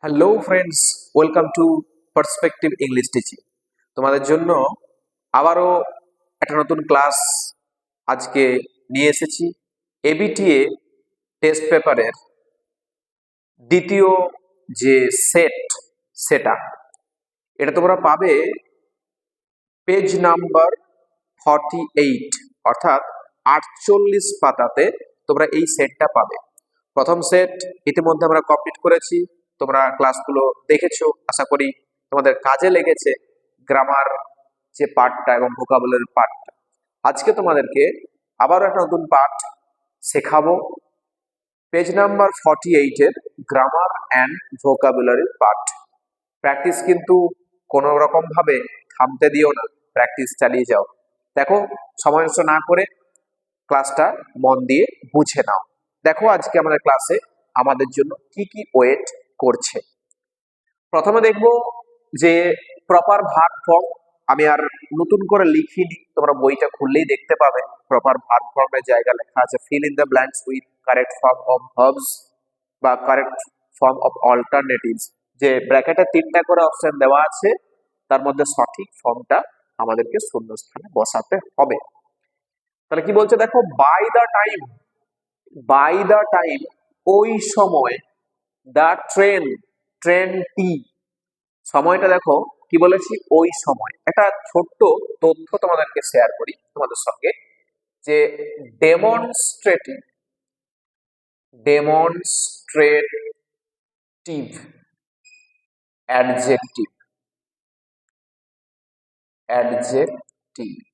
Hello friends, welcome to perspective English teaching. তোমাদের জন্য আবারও একটা নতুন ক্লাস আজকে নিয়ে এসেছি। এবিটিএ টেস্ট পেপারের দ্বিতীয় যে সেটা এটা তোমরা পাবে পেজ নাম্বার 48, অর্থাৎ 48 পাতাতে তোমরা এই সেটটা পাবে। প্রথম সেট ইতিমধ্যে আমরা কমপ্লিট করেছি, তোমরা ক্লাসগুলো দেখেছো, আশা করি তোমাদের কাজে লেগেছে গ্রামার যে পার্টটা এবং ভোকাবুলারি পার্টটা। আজকে তোমাদেরকে আবারও একটা নতুন পার্ট শেখাবো, পেজ নাম্বার 48 এর grammar and vocabulary part. Practice কিন্তু কোনো রকম ভাবে থামতে দিও না, প্র্যাকটিস চালিয়ে যাও। দেখো, সময় নষ্ট না করে ক্লাসটা মন দিয়ে বুঝে নাও। দেখো আজকে আমাদের ক্লাসে আমাদের জন্য কি কি ওয়েট করছে। প্রথমে দেখব যে প্রপার ভার্ব ফর্ম। আমি আর নতুন করে লিখিনি, তোমরা বইটা খুললেই দেখতে পাবে প্রপার ভার্ব ফর্মের জায়গা লেখা আছে fill in the blanks with correct form of verbs বা কারেক্ট ফর্ম অফ অল্টারনেটিভস। যে ব্র্যাকেটে 3টা করে অপশন দেওয়া আছে, তার মধ্যে সঠিক ফর্মটা আমাদেরকে শূন্যস্থানে বসাতে হবে। তাহলে কি বলছে দেখো, বাই দ্য টাইম ওই সময়, দ্য ট্রেনটি, সময়টা দেখো কি বলেছি, ওই সময়। একটা ছোট্ট তথ্য তোমাদেরকে শেয়ার করি তোমাদের সঙ্গে, যে ডেমনস্ট্রেটিভ অ্যাডজেক্টিভ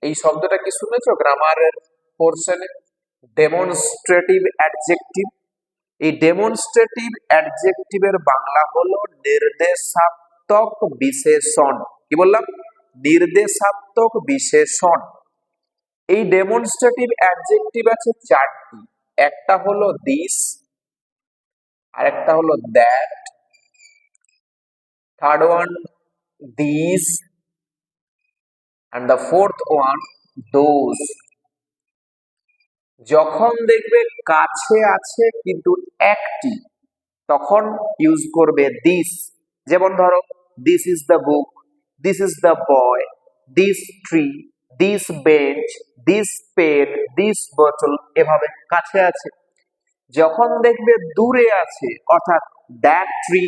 এই শব্দটা কি শুনেছো গ্রামারের পোর্শনে? Demonstrative adjective. এই ডেমনস্ট্রেটিভ অ্যাডজেক্টিভের বাংলা হলো নির্দেশাত্মক বিশেষণ। কি বললাম? নির্দেশাত্মক বিশেষণ। এই ডেমনস্ট্রেটিভ অ্যাডজেক্টিভ আছে 4টি। একটা হলো দিস, আরেকটা হলো that, third one this, and the fourth one those। যখন দেখবে কাছে আছে কিন্তু একটি, তখন ইউজ করবে দিস। যেমন ধরো, this is the book, this is the boy, this tree, this bench, this pen, this বোতল, এভাবে কাছে আছে। যখন দেখবে দূরে আছে, অর্থাৎ that tree,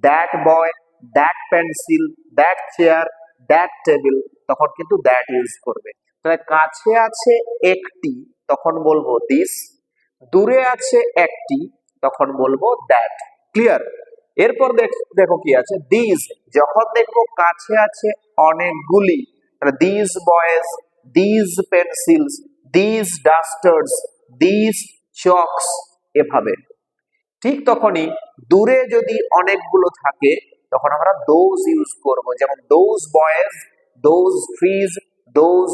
that boy, that pencil, that chair, that table, তখন কিন্তু দ্যাট ইউজ করবে। তাহলে কাছে আছে একটি, তখন বলবো দিস। দূরে আছে একটি, তখন বলবো দ্যাট। ক্লিয়ার? এরপর দেখো কি আছে, দিস। যখন দেখবো কাছে আছে অনেকগুলি, this boys, this pencils, this dusters, this chalks, এভাবে। ঠিক তখনই দূরে যদি অনেকগুলো থাকে, তখন আমরা দোজ ইউজ করব। যেমন those boys, those trees, those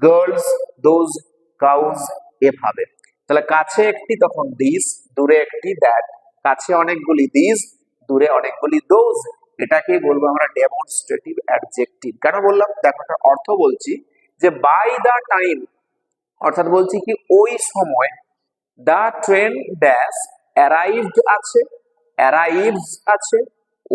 girls, those cows, এভাবে। তাহলে কাছে একটি তখন দিস, দূরে একটি দ্যাট, কাছে অনেকগুলি দিস, দূরে অনেকগুলি দোজ। এটাকে বলবো আমরা ডেমনস্ট্রেটিভ অ্যাডজেক্টিভ। কেন বললাম? দেখো, একটা অর্থ বলছি যে বাই দ্য টাইম, অর্থাৎ বলছি কি ওই সময়, দ্য ট্রেন ড্যাশ অ্যারাইভড আছে, অ্যারাইভস আছে,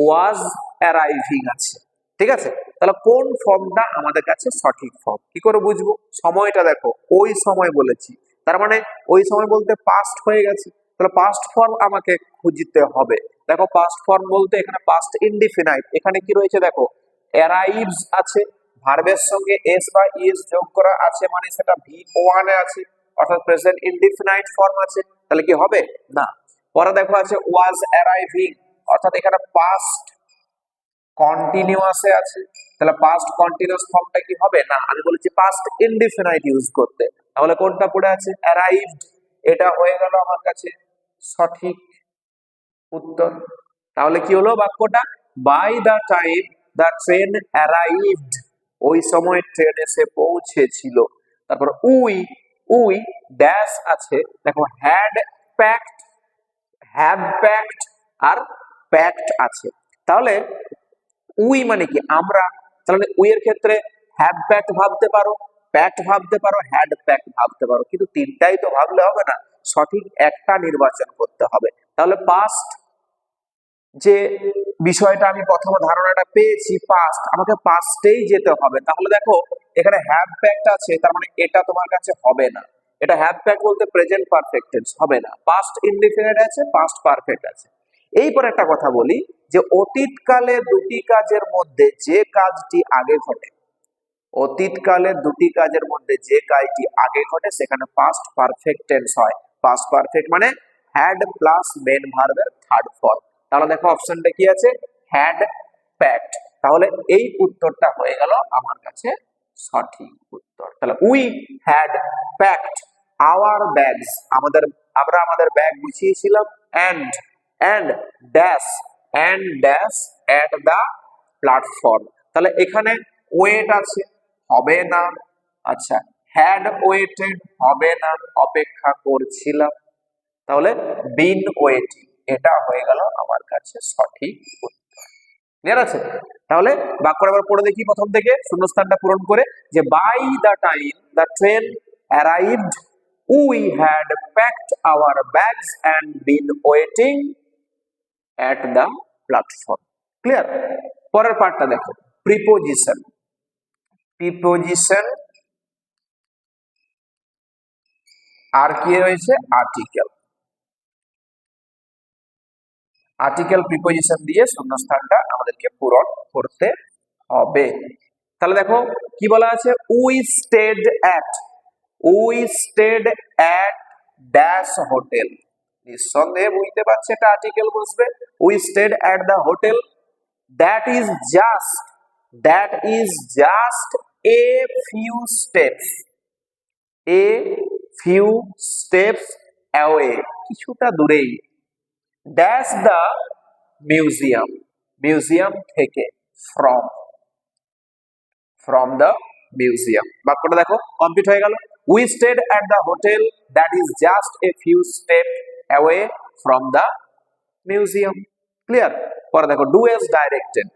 ওয়াজ অ্যারাইভিং আছে। ঠিক আছে? তাহলে কোন ফর্মটা আমাদের কাছে সঠিক ফর্ম? কি করে বুঝবো? সময়টা দেখো, ওই সময় বলেছি, তার মানে ওই সময় বলতে পাস্ট হয়ে গেছে। তাহলে পাস্ট ফর্ম আমাকে খুঁজতে হবে। দেখো, পাস্ট ফর্ম বলতে এখানে পাস্ট ইনডিফিনাইট, এখানে কি রয়েছে দেখো, অ্যারাইভস আছে, ভার্বের সঙ্গে এস বা ইএস যোগ করা আছে, মানে সেটা V1 এ আছে, অর্থাৎ প্রেজেন্ট ইনডিফিনাইট ফর্ম আছে। তাহলে কি হবে? না। পরে দেখো আছে ওয়াজ অ্যারাইভিং, অর্থাৎ এখানে পাস্ট কন্টিনিউয়াসে আছে। তাহলে পাস্ট কন্টিনিউয়াস ফর্মটা কি হবে? না, আমি বলেছি পাস্ট ইনডিফিনাইট ইউজ করতে। তাহলে কোনটা পড়ে আছে? অ্যারাইভড। এটা হয়ে গেল আমার কাছে সঠিক উত্তর। তাহলে কি হলো বাক্যটা? By the time the train arrived, ওই সময় ট্রেন এসে পৌঁছেছিল। তারপর উই ড্যাশ আছে, দেখো হ্যাড প্যাকড, হ্যাভ প্যাকড আর প্যাকড আছে। তাহলে উই মানে কি? আমরা। তাহলে উই এর ক্ষেত্রে হ্যাভ প্যাকড ভাবতে পারো, প্যাকড ভাবতে পারো, হ্যাড প্যাকড ভাবতে পারো, কিন্তু তিনটাই তো ভাবলে হবে না, সঠিক একটা নির্বাচন করতে হবে। তাহলে পাস্ট যে বিষয়টা আমি প্রথম ধারণাটা পেয়েছি পাস্ট, আমাকে পাস্টেই যেতে হবে। তাহলে দেখো এখানে হ্যাভ প্যাক্ট আছে, তার মানে এটা তোমার কাছে হবে না। এটা হ্যাভ প্যাক্ট বলতে প্রেজেন্ট পারফেক্ট টেন্স হবে না, পাস্ট ইনডিফিনিট আছে, পাস্ট পারফেক্ট আছে। এইপর একটা কথা বলি যে অতীতকালে দুটি কাজের মধ্যে যে কাজটি আগে ঘটে, অতীতকালে দুটি কাজের মধ্যে যে কাজটি আগে ঘটে সেখানে পাস্ট পারফেক্ট টেন্স হয়। পাস্ট পারফেক্ট মানে হ্যাড প্লাস মেন ভার্বের থার্ড ফর্ম। তাহলে দেখো অপশনটা কি আছে, হ্যাড প্যাক্ট। তাহলে এই উত্তরটা হয়ে গেল আমার কাছে সঠিক উত্তর। তাহলে we had packed our bags, আমরা আমাদের ব্যাগ গুছিয়েছিলাম, and dash at the platform. তাহলে এখানে ওয়েট আছে, হবে না। আচ্ছা, হ্যাড ওয়েটেড হবে না, অপেক্ষা করছিলাম। তাহলে বিন ওয়েটিং, এটা হয়ে গেল আমার কাছে সঠিক উত্তর। ক্লিয়ার আছে? তাহলে বাক্যটা আবার পড়ে দেখি প্রথম থেকে শূন্যস্থানটা পূরণ করে, যে by the time the train arrived we had packed our bags and been waiting at the platform. Clear? পরের পার্টটা দেখো, প্রিপোজিশন। প্রিপোজিশন আর কি রয়েছে, আর্টিকেল। আর্টিকেল প্রিপোজিশন দিয়ে শূন্যস্থানটা আমাদেরকে পূরণ করতে হবে। তাহলে দেখো কি বলা আছে, we stayed at dash hotel. নিঃসন্দেহে বুঝতে পারছে এটা আর্টিকেল বসবে। We stayed at the hotel, that is just a few steps away, কিছুটা দূরেই। ড্যাশ দ্য মিউজিয়াম থেকে, ফ্রম দ্য মিউজিয়াম। বাক্যটা দেখো কমপ্লিট হয়ে গেল। We stayed at the hotel that is just a few step away from the museum. Clear? পরে দেখো, do as directed,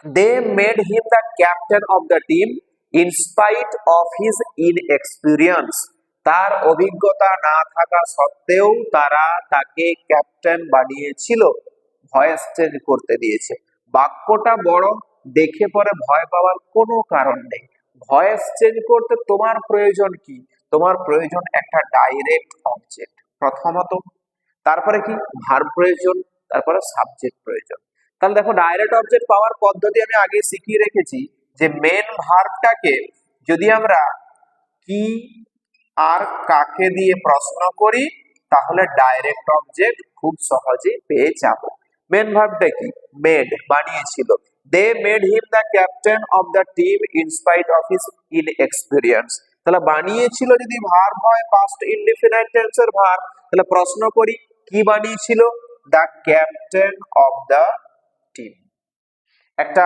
they made him the captain of the team in spite of his inexperience. তার অভিজ্ঞতা না থাকা সত্ত্বেও তারা তাকে captain বানিয়েছিল, ভয়েস চেঞ্জ করতে দিয়েছে। বাক্যটা বড়, দেখে পরে ভয় পাওয়ার কোনো কারণ নেই। ভয়েস চেঞ্জ করতে তোমার প্রয়োজন কি, তোমার প্রয়োজন একটা ডাইরেক্ট অবজেক্ট প্রথমত, তারপরে কি ভার্ব প্রয়োজন, তারপরে সাবজেক্ট প্রয়োজন। তাহলে দেখো ডাইরেক্ট অবজেক্ট পাওয়ার পদ্ধতি আমি আগে শিখিয়ে রেখেছি, যে মেন ভার্বটাকে যদি আমরা কি আর কাকে দিয়ে প্রশ্ন করি তাহলে ডাইরেক্ট অবজেক্ট খুব সহজেই পেয়ে যাব। মেন ভার্বটা কি, মেড, বানিয়েছিল। They made him the captain of the team in spite of his inexperience. তাহলে বানিয়েছিল যদি ভার্ব হয়, পাস্ট ইনডিফিনিট টেন্সের ভার্ব, তাহলে প্রশ্ন করি কি বানিয়েছিল, the captain of the team. একটা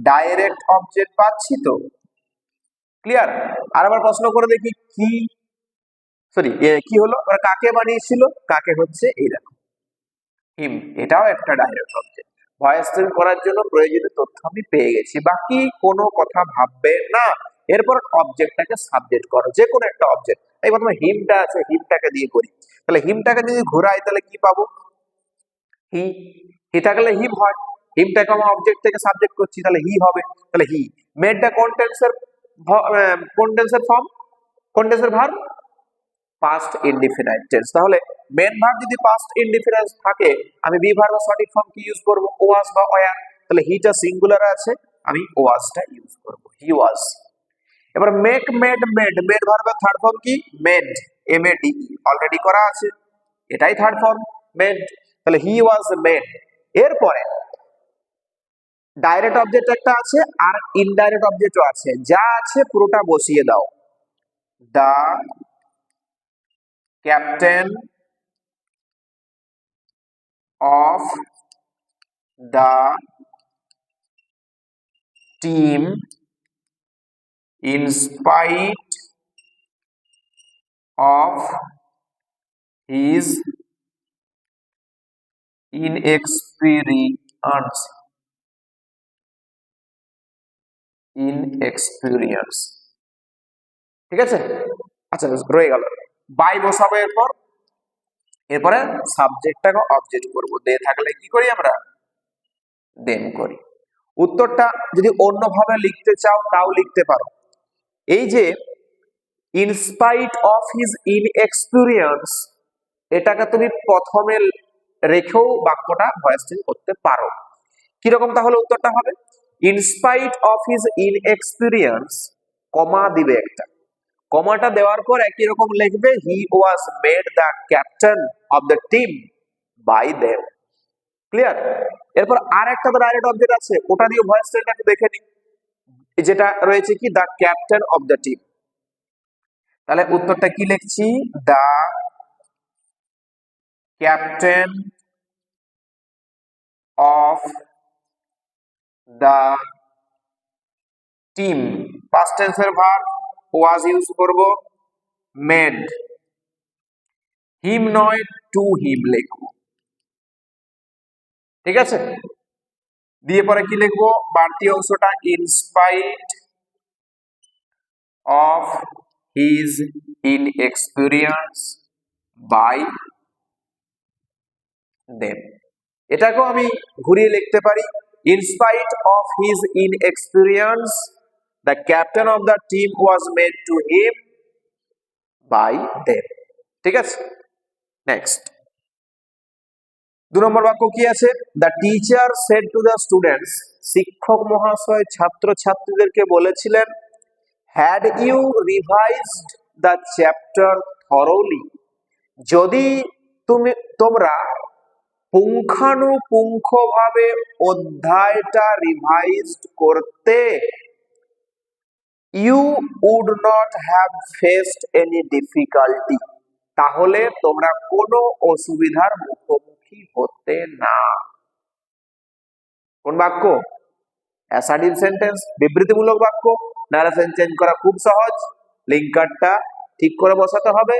ডাইরেক্ট অবজেক্ট পাচ্ছি তো। ক্লিয়ার? আর আবার প্রশ্ন করে দেখি কি হলো, কাকে বানিয়েছিল, কাকে হচ্ছে এই দেখো হিম, এটাও একটা ডাইরেক্ট অবজেক্ট। ভয়েস চেঞ্জ করার জন্য প্রয়োজনীয় তথ্য আমি পেয়ে গেছি, বাকি কোনো কথা ভাববে না। এরপর অবজেক্টটাকে সাবজেক্ট করো, যে কোনো একটা অবজেক্ট। এই প্রথমে হিমটা আছে, হিমটাকে দিয়ে করি। তাহলে হিমটাকে যদি ঘোরাই তাহলে কি পাবো, হি থাকলে হিম হয়। হিমটাকে আমার অবজেক্ট থেকে সাবজেক্ট করছি, তাহলে হি হবে। তাহলে হি মেডটা কোন টেন্সের ফর্ম, কোন টেন্সের ভার্ব, পাস্ট ইনডিফিনাইট টেন্স। তাহলে মেন ভার্ব যদি পাস্ট ইনডিফিনাইট থাকে, আমি বি ভার্বের সঠিক ফর্ম কি ইউজ করব, ওয়াজ বা ওয়্যার। তাহলে হিটা সিঙ্গুলার আছে, আমি ওয়াজটা ইউজ করব, হি ওয়াজ। এবার মেক মেড ভার্বের থার্ড ফর্ম কি, made, M A D E, already করা আছে, এটাই থার্ড ফর্ম মেড। তাহলে হি ওয়াজ মেড। এরপরে ডাইরেক্ট অবজেক্ট একটা আছে আর ইনডাইরেক্ট অবজেক্টও আছে, যা আছে পুরোটা বসিয়ে দাও। দা captain of the team in spite of his inexperience। ঠিক আছে? আচ্ছা রয়ে গেল, বাই বসাবো। এরপরে সাবজেক্টটাকে অবজেক্ট করব। দে থাকলে কি করি আমরা, দেম করি। উত্তরটা যদি অন্যভাবে লিখতে চাও তাও লিখতে পারো। এই যে in spite of his inexperience, এটাকে তুমি প্রথমে রেখেও বাক্যটা ভয়েস চেঞ্জ করতে পারো। কিরকম তাহলে উত্তরটা হবে? In spite of his inexperience, comma দিবে একটা, কমাটা দেওয়ার পর একই রকম লিখবে he was made the captain of the team by them. Clear? এরপর আর একটা তো ডাইরেক্ট অবজেক্ট আছে, ওটা দিয়ে ভয়েস চেঞ্জটাকে দেখে নি, যেটা রয়েছে কি the captain of the team. তাহলে উত্তরটা কি লিখছি? The captain of the team, past টেন্সের ভার্ব ওয়াজ ইউজ করব, মেড, হিম নয় টু হিম লিখব। ঠিক আছে? দিয়ে পরে কি লিখবো? বাড়তি অংশটা in spite of his inexperience by them. এটাকেও আমি ঘুরিয়ে লিখতে পারি, in spite of his inexperience the captain of the team was made to him by them. ঠিক আছে? নেক্সট 2 নম্বর বাক্য কি আছে? The teacher said to the students, শিক্ষক মহাশয় ছাত্র ছাত্রীদেরকে বলেছিলেন, had you revised the chapter thoroughly, যদি তোমরা পুঙ্খানুপুঙ্খভাবে অধ্যায়টা রিভাইজড করতে, you would not have faced any difficulty, তাহলে তোমরা কোনো অসুবিধার মুখোমুখি হতে না। কোন বাক্য? অ্যাসার্টিভ সেন্টেন্স, বিবৃতিমূলক বাক্য। নারেশন চেঞ্জ করা খুব সহজ, লিঙ্কারটা ঠিক করে বসাতে হবে,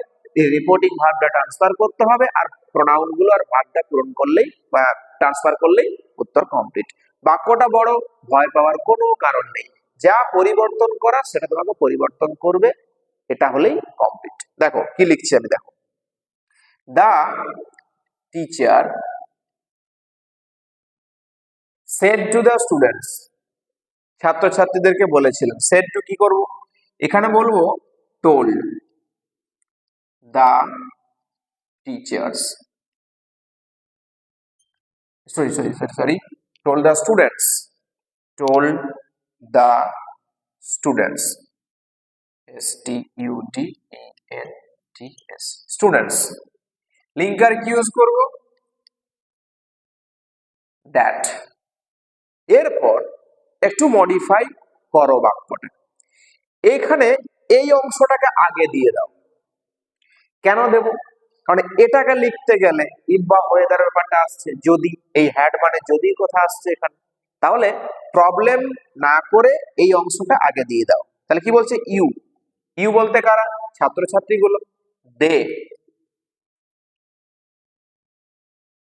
রিপোর্টিং ভার্বটা ট্রান্সফার করতে হবে, আর প্রোনাউন গুলো আর ভার্বটা পূরণ করলেই বা ট্রান্সফার করলেই উত্তর কমপ্লিট। বাক্যটা বড়, ভয় পাওয়ার কোনো কারণ নেই, যা পরিবর্তন করা সেটা তোমাকে পরিবর্তন করবে, এটা হলেই কমপ্লিট। দেখো কি লিখছি আমি, দেখো, the teacher said to the students, ছাত্রছাত্রীদেরকে বলেছিলেন। সেড টু কি করব? এখানে বলবো told the teachers, sorry told the students, told the students, students, students, linker কি ইউজ করব? দ্যাট। এরপর একটু মডিফাই করো বাক্যটা, এখানে এই অংশটাকে আগে দিয়ে দাও। কেন দেব? কারণ এটাকে লিখতে গেলে ইফ বা ওয়েদার ব্যাপারটা আসছে, যদি, এই হ্যাড মানে যদি কথা আসছে এখানে, তাহলে প্রবলেম না করে এই অংশটা আগে দিয়ে দাও। তাহলে কি বলছে? ইউ, ইউ বলতে কারা? ছাত্রছাত্রীগুলো। দে,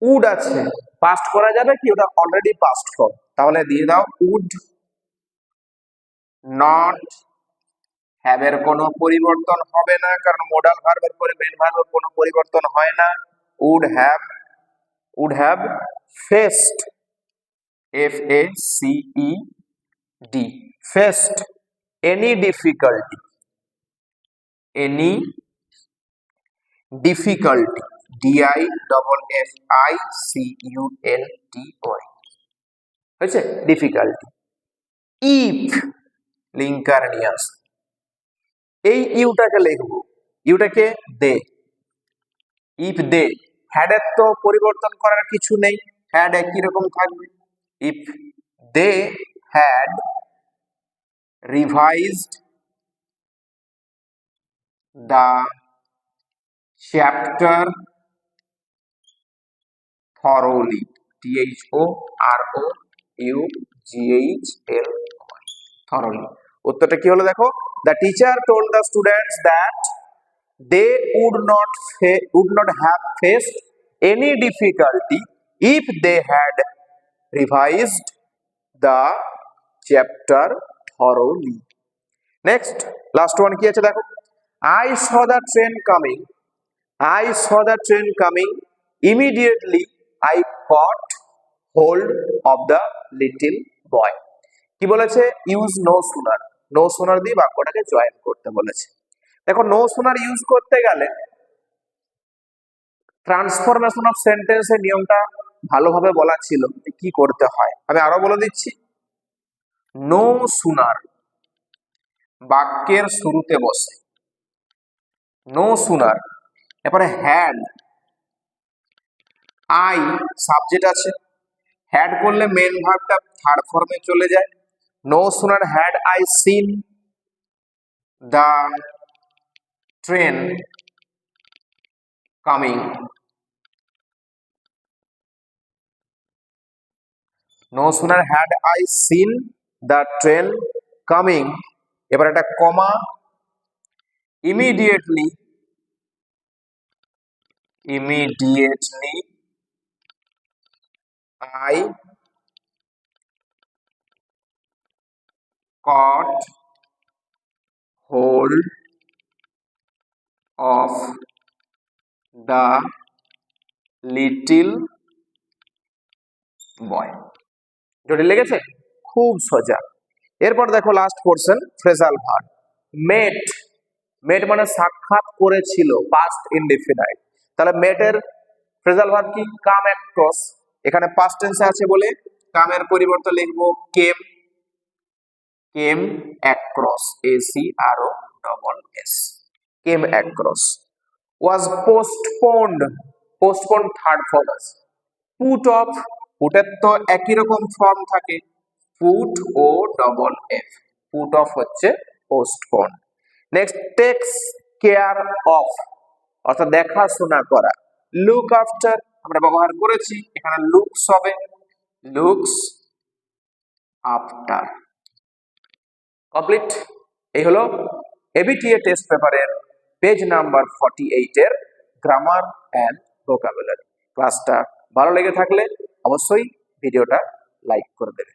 উড আছে, পাস্ট করা যাবে কি? ওটা অলরেডি পাস্ট ফর্ম, তাহলে দিয়ে দাও উড নট হ্যাভ, এর কোনো পরিবর্তন হবে না, কারণ মোডাল ভার্বের পরে মেইন ভার্বের কোনো পরিবর্তন হয় না। Would have faced, FACED, faced any difficulty, any difficulty, DIFFICULTY, হয়েছে? ডিফিকাল্টি। ইফ, লিঙ্কার নিয়ে আস, এই ইউটাকে লিখবো, ইউটাকে দে, ইফ দে, হ্যাডের তো পরিবর্তন করার কিছু নেই, হ্যাড একই রকম থাকবে। If they had revised the chapter thoroughly, THOROUGHL, thoroughly। উত্তরটা কি হলো দেখো? The teacher told the students that they would not have faced any difficulty if they had revised the chapter thoroughly. Next, last one কি আছে দেখো? I saw the train coming, immediately I caught hold of the little boy. কি বলেছে? Use no sooner, no sooner দিয়ে বাক্যটাকে join করতে বলেছে। দেখো নো সুনার ইউজ করতে গেলে ট্রান্সফরমেশন অফ সেন্টেন্সের নিয়মটা ভালোভাবে বলা ছিল যে কি করতে হয়। আমি আরো বলে দিচ্ছি, নো সুনার বাক্যের শুরুতে বসে, নো সুনার, এরপরে হ্যাড, আই সাবজেক্ট আছে, হ্যাড করলে মেন ভার্বটা থার্ড ফর্মে চলে যায়। No sooner had I seen the train coming, no sooner had I seen the train coming, এবার একটা comma, immediately, immediately I caught hold of the little boy। জটিল লেগেছে? খুব সোজা। এরপর দেখো লাস্ট পোরশন, ফ্রেজাল ভার্ব। মেট, মেট মানে সাক্ষাৎ করেছিল, পাস্ট ইনডিফিনাইট। তাহলে মেটের ফ্রেজাল ভার্ব কি? Come across. এখানে পাস্ট টেন্সে আছে বলে কামের পরিবর্তে লিখবো came, came across, ACROSS, came across. Was postponed, postponed third form আছে। পুট অফ, পুটের তো একই রকম ফর্ম থাকে, পুট ও ডবল এফ, পুট অফ হচ্ছে postponed. Next takes care of, অর্থাৎ দেখাশোনা করা। লুক আফটার আমরা ব্যবহার করেছি, এখানে লুকস হবে, লুকস আফটার। কমপ্লিট। এই হলো এবিটিএ টেস্ট পেপারের পেজ নাম্বার 48 এর গ্রামার অ্যান্ড ভোকাবুলারি। ক্লাসটা ভালো লেগে থাকলে অবশ্যই ভিডিওটা লাইক করে দেবে।